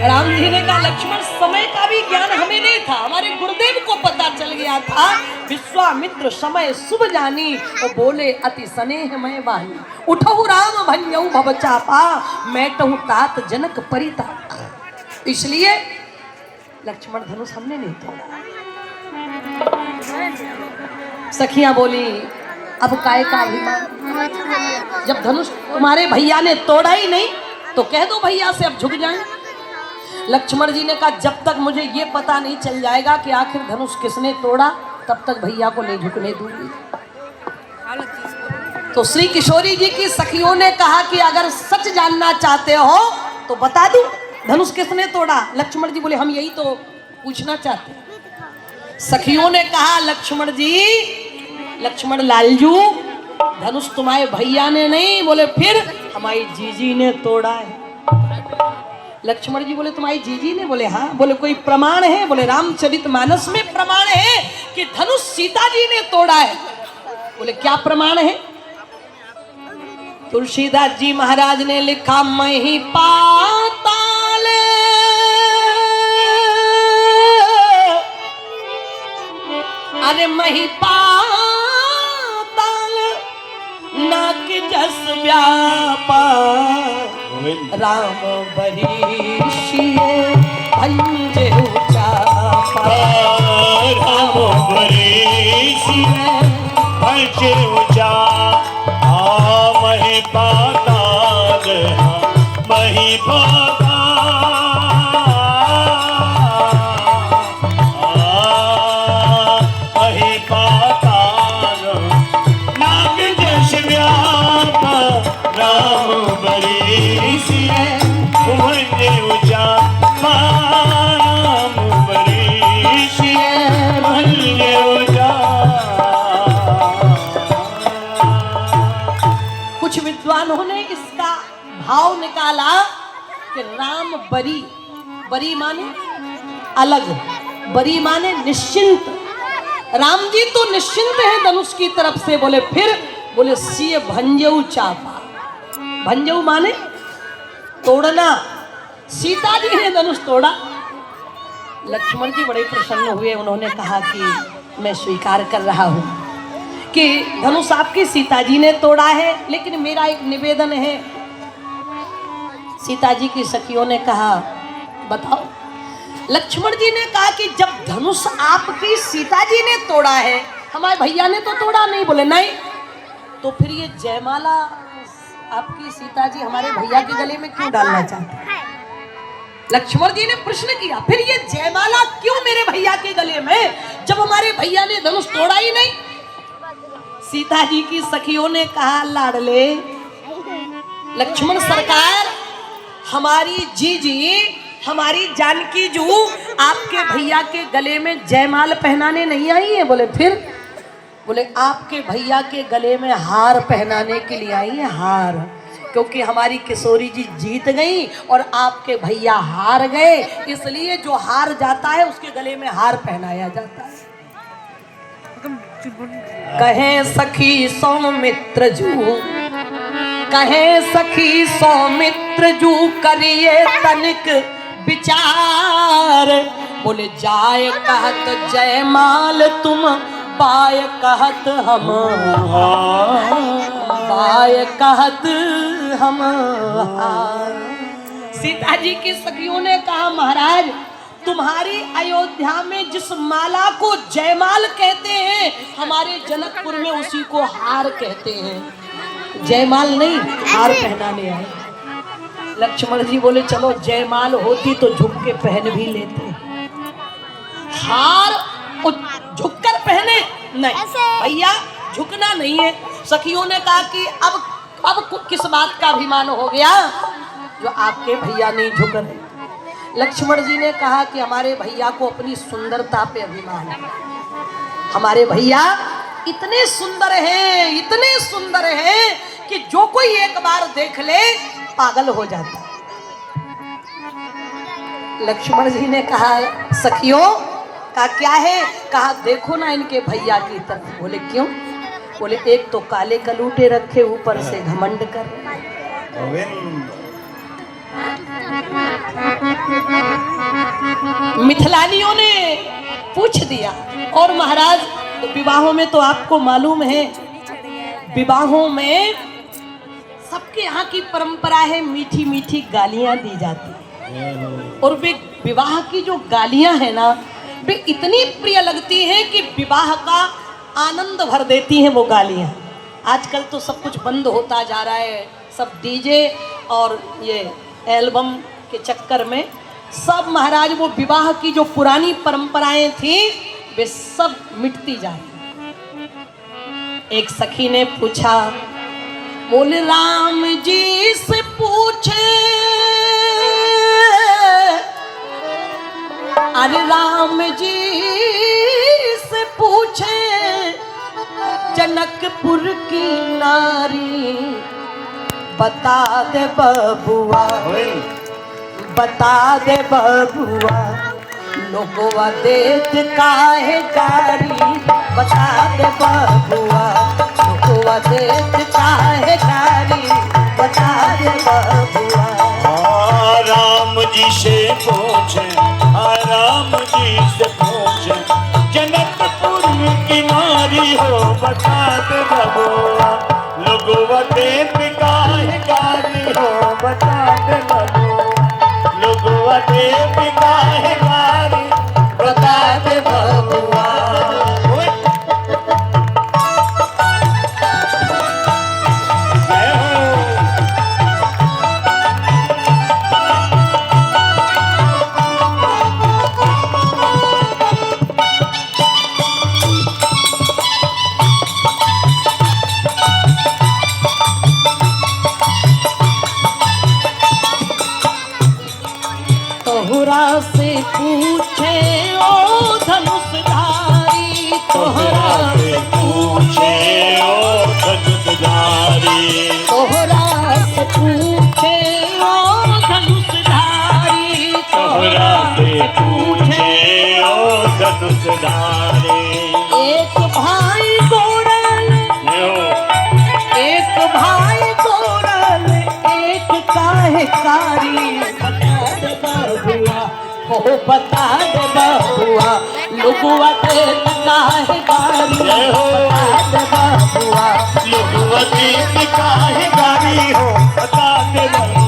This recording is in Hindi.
राम जी ने कहा लक्ष्मण समय का भी ज्ञान हमें नहीं था, हमारे गुरुदेव को पता चल गया था। विश्वामित्र समय शुभ जानी, वो बोले अति स्नेह मैं वाही। उठहु राम भंजऊ भव चापा, मैटहु तात जनक परिताप। इसलिए लक्ष्मण धनुष हमने नहीं तोड़ा। सखियां बोली अब काय का अभिमान, जब धनुष तुम्हारे भैया ने तोड़ा ही नहीं तो कह दो भैया से अब झुक जाएं। लक्ष्मण जी ने कहा जब तक मुझे ये पता नहीं चल जाएगा कि आखिर धनुष किसने तोड़ा तब तक भैया को नहीं झुकने दूंगी। तो श्री किशोरी जी की सखियों ने कहा कि अगर सच जानना चाहते हो तो बता दूं धनुष किसने तोड़ा। लक्ष्मण जी बोले हम यही तो पूछना चाहते हैं। सखियों ने कहा लक्ष्मण जी, लक्ष्मण लालजू धनुष तुम्हारे भैया ने नहीं, बोले फिर हमारी जीजी ने तोड़ा है। लक्ष्मण जी बोले तुम्हारी जीजी ने, बोले हाँ। बोले कोई प्रमाण है? बोले रामचरितमानस में प्रमाण है कि धनुष सीता जी ने तोड़ा है। बोले क्या प्रमाण है? तुलसीदास जी महाराज ने लिखा मही पाताल अरे मही पाताल नाक जस व्यापा राम बरीशिए भंजे चापा राम बरीशिए भंजे चापा मही पाताल मही भाव निकाला कि राम बरी, बरी माने अलग, बरी माने निश्चिंत। राम जी तो निश्चिंत है धनुष की तरफ से। बोले फिर? बोले सिय भंजऊ चापा, भंजऊ माने तोड़ना। सीता जी ने धनुष तोड़ा। लक्ष्मण जी बड़े प्रसन्न हुए, उन्होंने कहा कि मैं स्वीकार कर रहा हूं कि धनुष आपकी सीता जी ने तोड़ा है, लेकिन मेरा एक निवेदन है। सीता जी की सखियों ने कहा बताओ। लक्ष्मण जी ने कहा कि जब धनुष आपकी सीता जी ने तोड़ा है, हमारे भैया ने तो तोड़ा नहीं। बोले नहीं, तो फिर ये जयमाला आपकी सीता जी हमारे भैया के गले में क्यों डालना चाहते हैं? लक्ष्मण जी ने प्रश्न किया फिर ये जयमाला क्यों मेरे भैया के गले में, जब हमारे भैया ने धनुष तोड़ा ही नहीं? सीता जी की सखियों ने कहा लाडले लक्ष्मण सरकार, हमारी जीजी, हमारी जानकी जू आपके भैया के गले में जयमाल पहनाने नहीं आई है। बोले फिर? बोले आपके भैया के गले में हार पहनाने के लिए आई है, हार। क्योंकि हमारी किशोरी जी जीत गई और आपके भैया हार गए, इसलिए जो हार जाता है उसके गले में हार पहनाया जाता है। कहे सखी सौमित्र जू, कहे सखी सौमित्र जू करिए तनिक विचार। बोले जाए कहत जयमाल तुम, पाए कहत हम, पाए कहत हम। सीता जी की सखियों ने कहा महाराज तुम्हारी अयोध्या में जिस माला को जयमाल कहते हैं, हमारे जनकपुर में उसी को हार कहते हैं। जयमाल नहीं, हार पहनाने आए। लक्ष्मण जी बोले चलो जयमाल होती तो झुक के पहन भी लेते, हार झुककर पहने नहीं। भैया झुकना नहीं है। सखियों ने कहा कि अब किस बात का अभिमान हो गया जो आपके भैया नहीं झुक रहे। लक्ष्मण जी ने कहा कि हमारे भैया को अपनी सुंदरता पे अभिमान है। हमारे भैया इतने सुंदर हैं, इतने सुंदर हैं कि जो कोई एक बार देख ले पागल हो जाता है। लक्ष्मण जी ने कहा सखियों का क्या है? कहा देखो ना इनके भैया की तरफ। बोले क्यों? बोले एक तो काले कलूटे रखे, ऊपर से घमंड कर रहे। मिथिलानियों ने पूछ दिया। और महाराज विवाहों में तो आपको मालूम है, विवाहों में सबके यहाँ की परंपरा है, मीठी मीठी गालियां दी जाती हैं। और वे विवाह की जो गालियां हैं ना, वे इतनी प्रिय लगती हैं कि विवाह का आनंद भर देती हैं वो गालियां। आजकल तो सब कुछ बंद होता जा रहा है, सब डीजे और ये एल्बम के चक्कर में सब महाराज वो विवाह की जो पुरानी परंपराएं थी वे सब मिटती जा रही। एक सखी ने पूछा, बोले राम जी से पूछे, अरे राम जी से पूछे जनकपुर की नारी, बता दे बबुआ, बता दे बबुआ, लोगवा देत काहे गारी, बता दे बबुआ, लोगवा देत काहे गारी, बता दे बबुआ। राम जी से पूछे, राम जी से पूछे, जनकपुर की नारी हो, बता दे बबुआ, लोगवा देत काहे गारी हो, बता दे बबुआ, लोगवा देत काहे गारी, बता दे बबुआ। तोहरा से पूछे ओ धनुषधारी, तोहरा से पूछे ओ धनुषधारी, तोहरा से पूछे ओ धनुषधारी, तोहरा से पूछे ओ धनुषधारी। एक भाई गोरल, एक भाई गोरल, एक काहे कारी, बता दे बबुआ, ओ बता दे बबुआ, लोगवा देत काहे गारी, बता दे बबुआ, लोगवा देत काहे गारी हो, बता दे बबुआ।